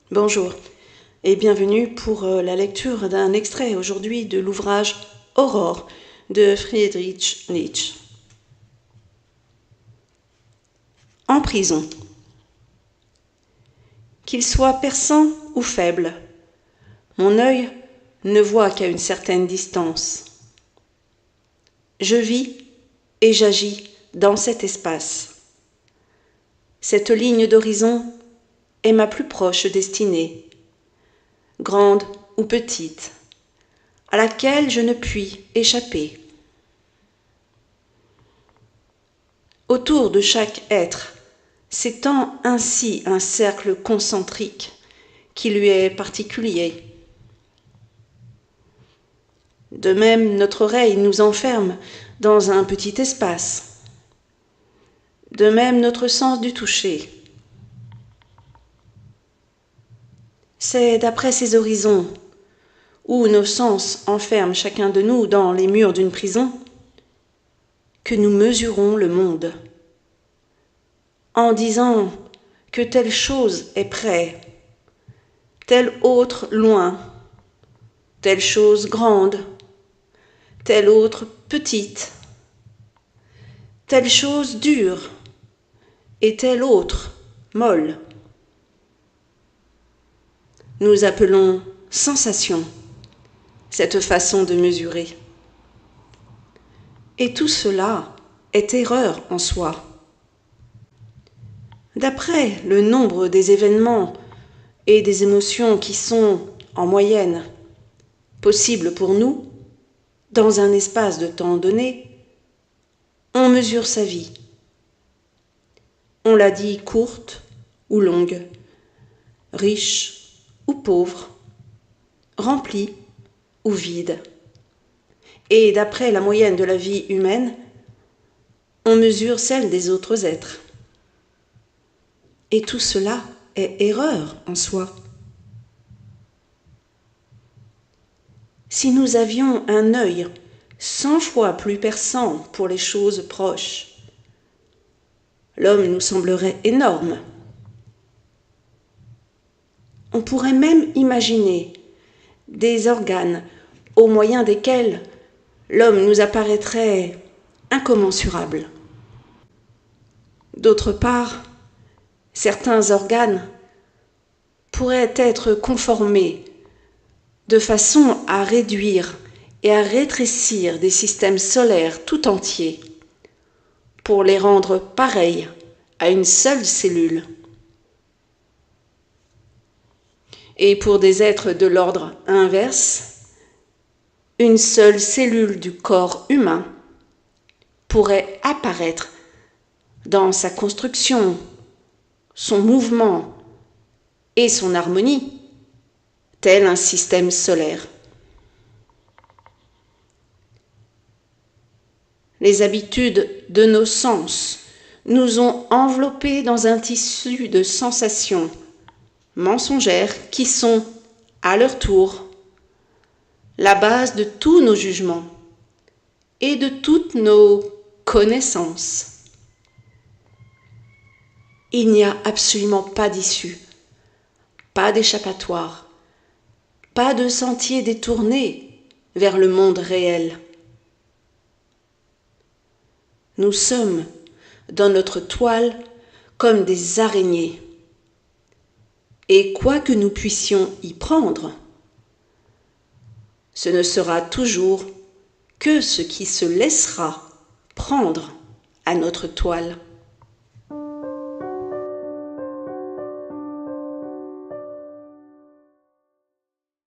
Bonjour et bienvenue pour la lecture d'un extrait aujourd'hui de l'ouvrage Aurore de Friedrich Nietzsche. En prison. Qu'il soit perçant ou faible, mon œil ne voit qu'à une certaine distance. Je vis et j'agis dans cet espace. Cette ligne d'horizon est ma plus proche destinée, grande ou petite, à laquelle je ne puis échapper. Autour de chaque être s'étend ainsi un cercle concentrique qui lui est particulier. De même, notre oreille nous enferme dans un petit espace. De même, notre sens du toucher. C'est d'après ces horizons, où nos sens enferment chacun de nous dans les murs d'une prison, que nous mesurons le monde. En disant que telle chose est près, telle autre loin, telle chose grande, telle autre petite, telle chose dure et telle autre molle. Nous appelons sensation cette façon de mesurer. Et tout cela est erreur en soi. D'après le nombre des événements et des émotions qui sont, en moyenne, possibles pour nous, dans un espace de temps donné, on mesure sa vie. On la dit courte ou longue, riche ou pauvre, remplie ou vide. Et d'après la moyenne de la vie humaine, on mesure celle des autres êtres. Et tout cela est erreur en soi. Si nous avions un œil 100 fois plus perçant pour les choses proches, l'homme nous semblerait énorme. On pourrait même imaginer des organes au moyen desquels l'homme nous apparaîtrait incommensurable. D'autre part, certains organes pourraient être conformés de façon à réduire et à rétrécir des systèmes solaires tout entiers pour les rendre pareils à une seule cellule. Et pour des êtres de l'ordre inverse, une seule cellule du corps humain pourrait apparaître dans sa construction, son mouvement et son harmonie, tel un système solaire. Les habitudes de nos sens nous ont enveloppés dans un tissu de sensations mensongères qui sont, à leur tour, la base de tous nos jugements et de toutes nos connaissances. Il n'y a absolument pas d'issue, pas d'échappatoire, pas de sentier détourné vers le monde réel. Nous sommes dans notre toile comme des araignées. Et quoi que nous puissions y prendre, ce ne sera toujours que ce qui se laissera prendre à notre toile.